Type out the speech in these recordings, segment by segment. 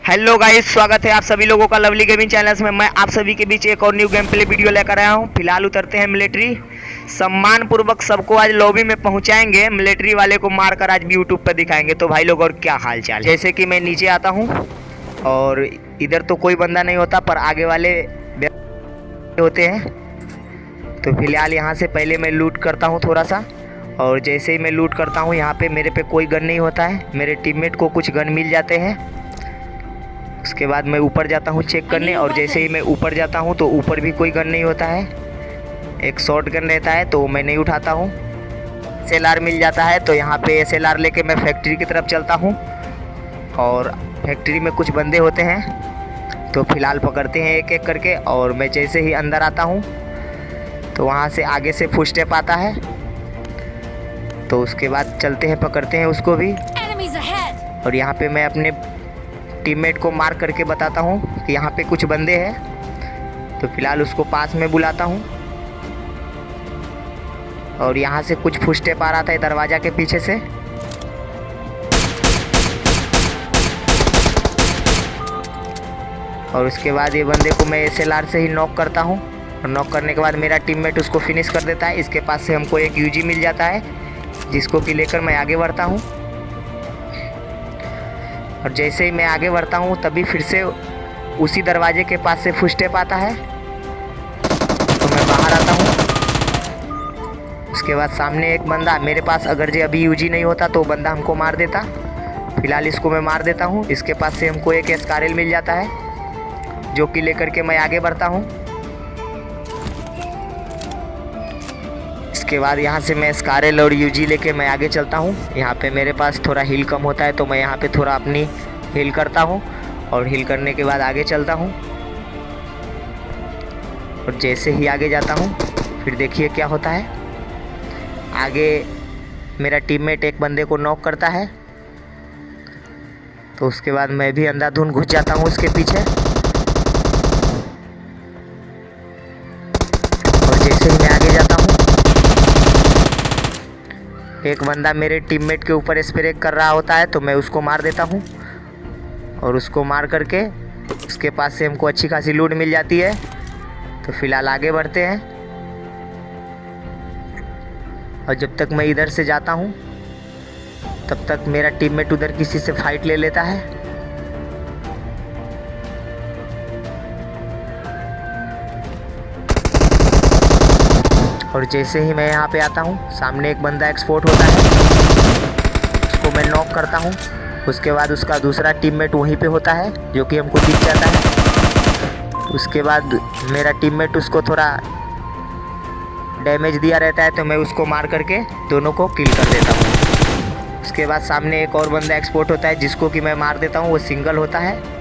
Hello guys, स्वागत है आप सभी लोगों का लवली गेमिंग चैनल्स में। मैं आप सभी के बीच एक और न्यू गेम प्ले वीडियो लेकर आया हूं। फिलहाल उतरते हैं मिलिट्री। सम्मान पूर्वक सबको आज लॉबी में पहुंचाएंगे। मिलिट्री वाले को मारकर आज भी यूट्यूब पर दिखाएंगे। तो भाई लोग और क्या हाल चाल। जैसे कि मैं नीचे आता हूं और इधर तो कोई बंदा नहीं होता, पर आगे वाले होते हैं। तो फिलहाल यहाँ से पहले मैं लूट करता हूँ थोड़ा सा, और जैसे ही मैं लूट करता हूँ यहाँ पे मेरे पे कोई गन नहीं होता है। मेरे टीममेट को कुछ गन मिल जाते हैं। उसके बाद मैं ऊपर जाता हूँ चेक करने, और जैसे ही मैं ऊपर जाता हूँ तो ऊपर भी कोई गन नहीं होता है। एक शॉर्ट गन रहता है तो मैं नहीं उठाता हूँ। SLR मिल जाता है तो यहाँ पे SLR लेके मैं फैक्ट्री की तरफ चलता हूँ, और फैक्ट्री में कुछ बंदे होते हैं तो फिलहाल पकड़ते हैं एक एक करके। और मैं जैसे ही अंदर आता हूँ तो वहाँ से आगे से फुट स्टेप आता है, तो उसके बाद चलते हैं पकड़ते हैं उसको भी। और यहाँ पे मैं अपने टीममेट को मार करके बताता हूँ कि यहाँ पे कुछ बंदे हैं। तो फिलहाल उसको पास में बुलाता हूँ, और यहाँ से कुछ फुट स्टेप आ रहा था दरवाज़ा के पीछे से। और उसके बाद ये बंदे को मैं SLR से ही नॉक करता हूँ, और नॉक करने के बाद मेरा टीममेट उसको फिनिश कर देता है। इसके पास से हमको एक UG मिल जाता है, जिसको कि लेकर मैं आगे बढ़ता हूँ। और जैसे ही मैं आगे बढ़ता हूँ तभी फिर से उसी दरवाजे के पास से फुट स्टेप आता है, तो मैं बाहर आता हूँ। उसके बाद सामने एक बंदा, मेरे पास अगर जो अभी UG नहीं होता तो बंदा हमको मार देता। फिलहाल इसको मैं मार देता हूँ। इसके पास से हमको एक SKRL मिल जाता है, जो कि लेकर के मैं आगे बढ़ता हूँ। इसके बाद यहाँ से मैं SKRL और UG लेके मैं आगे चलता हूँ। यहाँ पे मेरे पास थोड़ा हील कम होता है तो मैं यहाँ पे थोड़ा अपनी हील करता हूँ, और हील करने के बाद आगे चलता हूँ। और जैसे ही आगे जाता हूँ फिर देखिए क्या होता है। आगे मेरा टीममेट एक बंदे को नॉक करता है, तो उसके बाद मैं भी अंधाधुंध घुस जाता हूँ उसके पीछे। और जैसे ही मैं आगे जाता हूँ, एक बंदा मेरे टीममेट के ऊपर स्प्रे कर रहा होता है तो मैं उसको मार देता हूँ। और उसको मार करके उसके पास से हमको अच्छी खासी लूट मिल जाती है। तो फिलहाल आगे बढ़ते हैं, और जब तक मैं इधर से जाता हूँ तब तक मेरा टीममेट उधर किसी से फाइट ले लेता है। और जैसे ही मैं यहाँ पे आता हूँ सामने एक बंदा एक्सपोर्ट होता है, उसको मैं नॉक करता हूँ। उसके बाद उसका दूसरा टीममेट वहीं पे होता है, जो कि हमको दिख जाता है। उसके बाद मेरा टीममेट उसको थोड़ा डैमेज दिया रहता है, तो मैं उसको मार करके दोनों को किल कर देता हूँ। उसके बाद सामने एक और बंदा एक्सपोर्ट होता है, जिसको कि मैं मार देता हूँ। वो सिंगल होता है।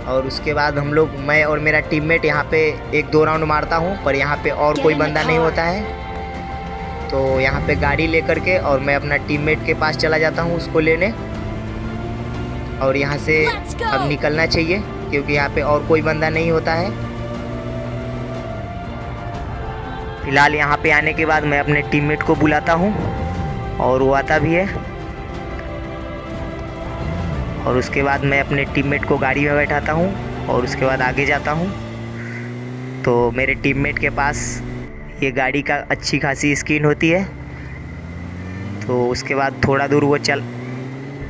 और उसके बाद हम लोग, मैं और मेरा टीममेट यहाँ पे 1-2 राउंड मारता हूँ, पर यहाँ पे और कोई बंदा नहीं होता है। तो यहाँ पे गाड़ी लेकर के और मैं अपना टीममेट के पास चला जाता हूँ उसको लेने। और यहाँ से अब निकलना चाहिए, क्योंकि यहाँ पे और कोई बंदा नहीं होता है। फिलहाल यहाँ पे आने के बाद मैं अपने टीममेट को बुलाता हूँ, और वो आता भी है। और उसके बाद मैं अपने टीममेट को गाड़ी में बैठाता हूँ, और उसके बाद आगे जाता हूँ। तो मेरे टीममेट के पास ये गाड़ी का अच्छी खासी स्किन होती है। तो उसके बाद थोड़ा दूर वो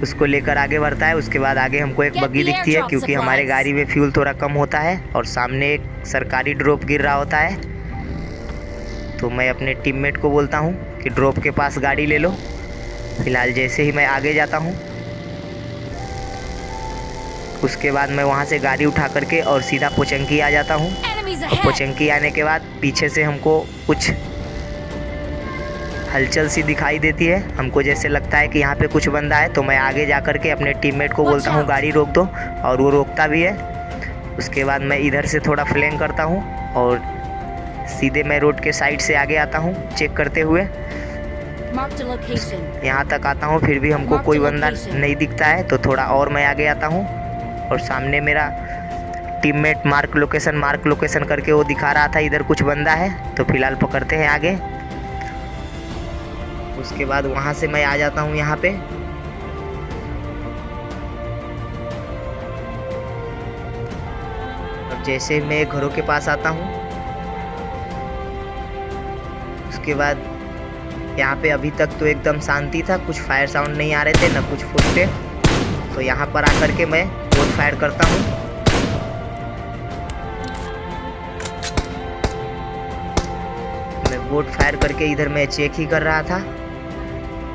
उसको लेकर आगे बढ़ता है। उसके बाद आगे हमको एक बग्गी दिखती है, क्योंकि हमारे गाड़ी में फ्यूल थोड़ा कम होता है, और सामने एक सरकारी ड्रॉप गिर रहा होता है। तो मैं अपने टीममेट को बोलता हूँ कि ड्रॉप के पास गाड़ी ले लो। फिलहाल जैसे ही मैं आगे जाता हूँ, उसके बाद मैं वहाँ से गाड़ी उठा करके और सीधा पोचंकी आ जाता हूँ। और पोचंकी आने के बाद पीछे से हमको कुछ हलचल सी दिखाई देती है। हमको जैसे लगता है कि यहाँ पे कुछ बंदा है, तो मैं आगे जा करके अपने टीममेट को बोलता हूँ गाड़ी रोक दो, और वो रोकता भी है। उसके बाद मैं इधर से थोड़ा फ्लैंक करता हूँ, और सीधे मैं रोड के साइड से आगे आता हूँ चेक करते हुए। यहाँ तक आता हूँ, फिर भी हमको कोई बंदा नहीं दिखता है, तो थोड़ा और मैं आगे आता हूँ। और सामने मेरा टीममेट मार्क लोकेशन करके वो दिखा रहा था इधर कुछ बंदा है। तो फिलहाल पकड़ते हैं आगे। उसके बाद वहाँ से मैं आ जाता हूँ यहाँ पे, जैसे मैं घरों के पास आता हूँ उसके बाद यहाँ पे अभी तक तो एकदम शांति था, कुछ फायर साउंड नहीं आ रहे थे, न कुछ फुटते। तो यहाँ पर आकर के मैं बोट फायर करता हूँ। मैं बोट फायर करके इधर मैं चेक ही कर रहा था।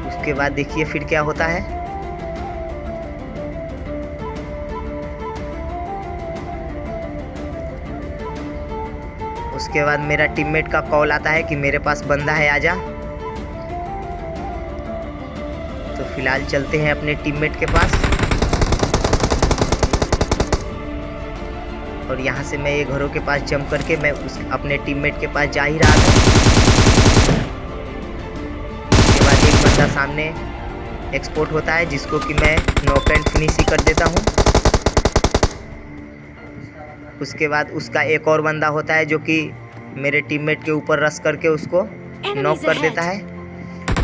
उसके बाद देखिए फिर क्या होता है। उसके बाद मेरा टीममेट का कॉल आता है कि मेरे पास बंदा है, आजा। तो फिलहाल चलते हैं अपने टीममेट के पास और यहाँ से मैं ये घरों के पास जंप करके मैं अपने टीममेट के पास जा ही रहा था। उसके बाद एक बंदा सामने एक्सपोर्ट होता है जिसको कि मैं नॉक एंड फिनिश ही कर देता हूँ। उसके बाद उसका एक और बंदा होता है जो कि मेरे टीममेट के ऊपर रश करके उसको नॉक कर देता है।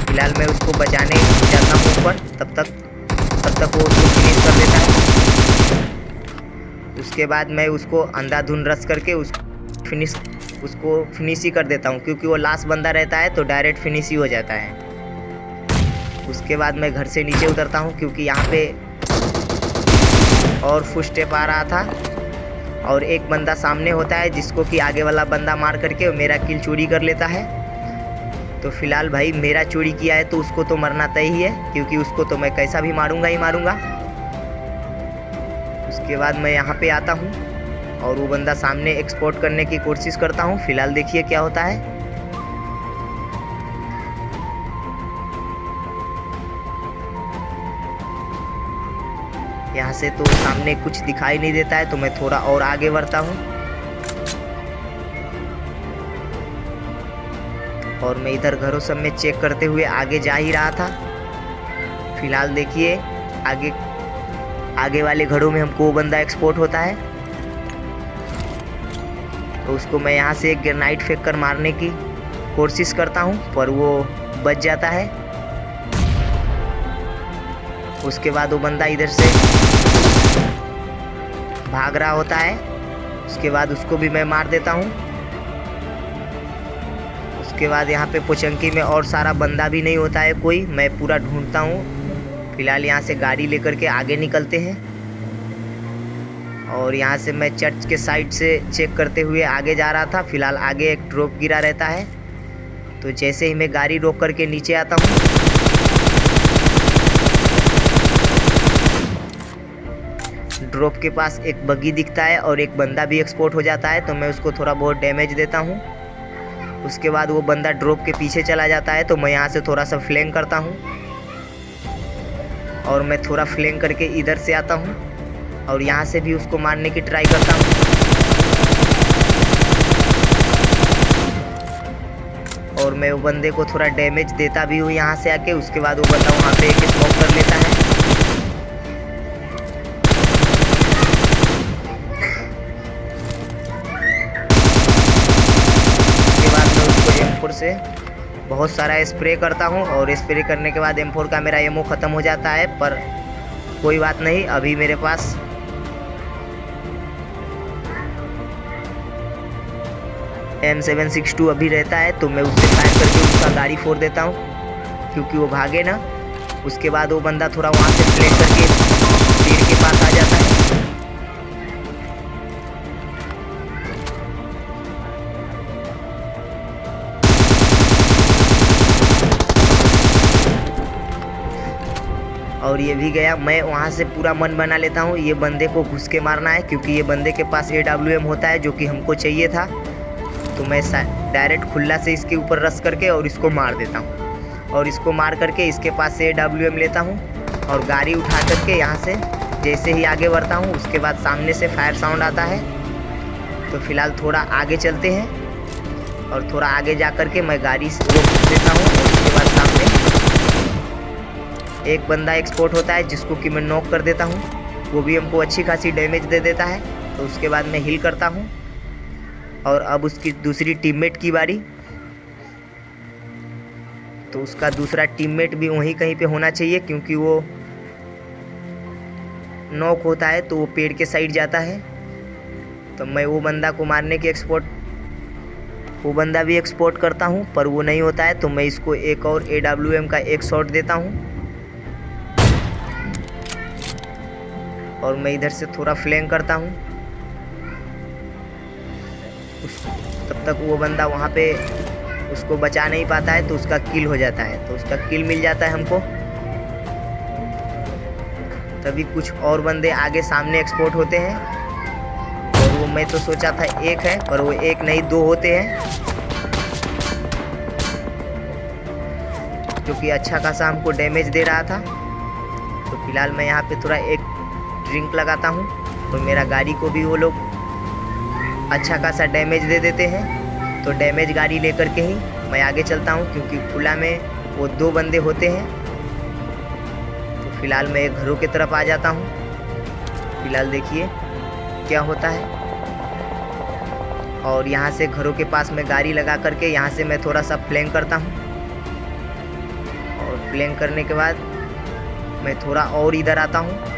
फिलहाल मैं उसको बचाने जाता हूँ ऊपर, तब तक वो उसको फिनिश कर देता है। उसके बाद मैं उसको अंधाधुंध रश करके उसको फिनिश ही कर देता हूँ, क्योंकि वो लास्ट बंदा रहता है तो डायरेक्ट फिनिश ही हो जाता है। उसके बाद मैं घर से नीचे उतरता हूँ क्योंकि यहाँ पे और फुट स्टेप आ रहा था और एक बंदा सामने होता है जिसको कि आगे वाला बंदा मार करके मेरा किल चोरी कर लेता है। तो फिलहाल भाई मेरा चोरी किया है तो उसको तो मरना तय ही है, क्योंकि उसको तो मैं कैसा भी मारूंगा ही मारूंगा। उसके बाद मैं यहाँ पे आता हूँ और वो बंदा सामने एक्सपोर्ट करने की कोशिश करता हूँ। फिलहाल देखिए क्या होता है। यहाँ से तो सामने कुछ दिखाई नहीं देता है तो मैं थोड़ा और आगे बढ़ता हूँ और मैं इधर घरों सब में चेक करते हुए आगे जा ही रहा था। फिलहाल देखिए आगे वाले घरों में हमको वो बंदा एक्सपोर्ट होता है तो उसको मैं यहाँ से एक ग्रेनाइट फेंक कर मारने की कोशिश करता हूँ पर वो बच जाता है। उसके बाद वो बंदा इधर से भाग रहा होता है। उसके बाद उसको भी मैं मार देता हूँ। उसके बाद यहाँ पे पोचंकी में और सारा बंदा भी नहीं होता है कोई, मैं पूरा ढूंढता हूँ। फिलहाल यहाँ से गाड़ी लेकर के आगे निकलते हैं और यहाँ से मैं चर्च के साइड से चेक करते हुए आगे जा रहा था। फिलहाल आगे एक ड्रॉप गिरा रहता है तो जैसे ही मैं गाड़ी रोक करके नीचे आता हूँ ड्रॉप के पास एक बग्गी दिखता है और एक बंदा भी एक्सपोर्ट हो जाता है तो मैं उसको थोड़ा बहुत डैमेज देता हूँ। उसके बाद वो बंदा ड्रॉप के पीछे चला जाता है तो मैं यहाँ से थोड़ा सा फ्लैंक करता हूँ और मैं थोड़ा फ्लैंक करके इधर से आता हूँ और यहाँ से भी उसको मारने की ट्राई करता हूँ। और मैं वो बंदे को थोड़ा डैमेज देता भी हूँ यहाँ से आके। उसके बाद वो बंदा वहाँ पे एक स्मोक कर लेता है। से बहुत सारा स्प्रे करता हूं और स्प्रे करने के बाद M4 का मेरा एमओ ख़त्म हो जाता है, पर कोई बात नहीं, अभी मेरे पास M762 अभी रहता है तो मैं उससे फायर करके उसका गाड़ी फोड़ देता हूं क्योंकि वो भागे ना। उसके बाद वो बंदा थोड़ा वहां से फ्लैंक करके पेड़ के पास आ जाता है। और ये भी गया। मैं वहाँ से पूरा मन बना लेता हूँ ये बंदे को घुस के मारना है क्योंकि ये बंदे के पास AWM होता है जो कि हमको चाहिए था। तो मैं डायरेक्ट खुला से इसके ऊपर रश करके और इसको मार देता हूँ और इसको मार करके इसके पास से AWM लेता हूँ और गाड़ी उठा करके यहाँ से जैसे ही आगे बढ़ता हूँ उसके बाद सामने से फायर साउंड आता है। तो फिलहाल थोड़ा आगे चलते हैं और थोड़ा आगे जा कर के मैं गाड़ी रोक देता हूँ और उसके बाद सामने एक बंदा एक्सपोर्ट होता है जिसको कि मैं नॉक कर देता हूँ। वो भी हमको अच्छी खासी डैमेज दे देता है। तो उसके बाद मैं हील करता हूँ और अब उसकी दूसरी टीममेट की बारी। तो उसका दूसरा टीममेट भी वहीं कहीं पे होना चाहिए क्योंकि वो नॉक होता है तो वो पेड़ के साइड जाता है। तो मैं वो बंदा को मारने की वो बंदा भी एक्सपोर्ट करता हूँ, पर वो नहीं होता है तो मैं इसको एक और AWM का एक शॉट देता हूँ और मैं इधर से थोड़ा फ्लैंक करता हूँ। तब तक वो बंदा वहाँ पे उसको बचा नहीं पाता है तो उसका किल हो जाता है, तो उसका किल मिल जाता है हमको। तभी कुछ और बंदे आगे सामने एक्सपोर्ट होते हैं और वो मैं तो सोचा था एक है, पर वो एक नहीं 2 होते हैं, जो कि अच्छा खासा हमको डैमेज दे रहा था। तो फिलहाल मैं यहाँ पे थोड़ा एक ड्रिंक लगाता हूँ तो मेरा गाड़ी को भी वो लोग अच्छा खासा डैमेज दे देते हैं। तो डैमेज गाड़ी लेकर के ही मैं आगे चलता हूँ, क्योंकि खुला में वो 2 बंदे होते हैं। तो फिलहाल मैं घरों की तरफ आ जाता हूँ। फिलहाल देखिए क्या होता है। और यहाँ से घरों के पास में गाड़ी लगा करके यहाँ से मैं थोड़ा सा फ्लैंक करता हूँ और फ्लैंक करने के बाद मैं थोड़ा और इधर आता हूँ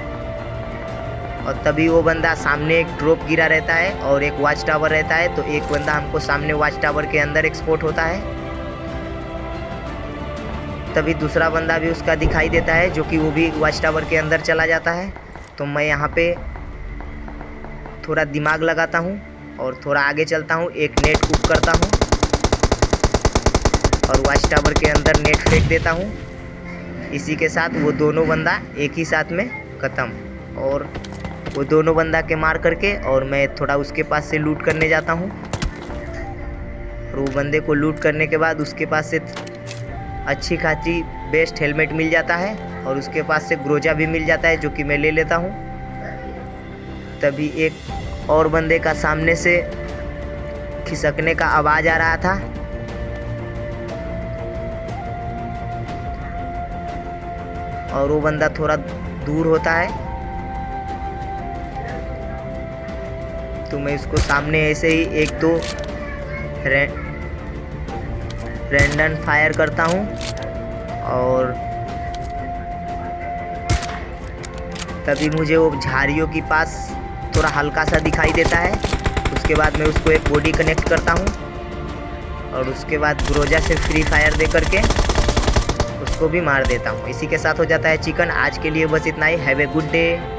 और तभी वो बंदा सामने एक ड्रॉप गिरा रहता है और एक वॉच टावर रहता है। तो एक बंदा हमको सामने वॉच टावर के अंदर एक्सपोर्ट होता है। तभी दूसरा बंदा भी उसका दिखाई देता है, जो कि वो भी वॉच टावर के अंदर चला जाता है। तो मैं यहाँ पे थोड़ा दिमाग लगाता हूँ और थोड़ा आगे चलता हूँ, एक नेट कुक करता हूँ और वॉच टावर के अंदर नेट फेंक देता हूँ। इसी के साथ वो दोनों बंदा एक ही साथ में ख़त्म। और वो दोनों बंदा के मार करके और मैं थोड़ा उसके पास से लूट करने जाता हूँ और वो बंदे को लूट करने के बाद उसके पास से अच्छी खासी बेस्ट हेलमेट मिल जाता है और उसके पास से ग्रोजा भी मिल जाता है, जो कि मैं ले लेता हूँ। तभी एक और बंदे का सामने से खिसकने का आवाज़ आ रहा था और वो बंदा थोड़ा दूर होता है। तो मैं उसको सामने ऐसे ही 1-2 रैंडम फायर करता हूँ और तभी मुझे वो झाड़ियों के पास थोड़ा हल्का सा दिखाई देता है। उसके बाद मैं उसको एक बॉडी कनेक्ट करता हूँ और उसके बाद ग्रोजा से फ्री फायर दे करके उसको भी मार देता हूँ। इसी के साथ हो जाता है चिकन। आज के लिए बस इतना ही। Have a good day.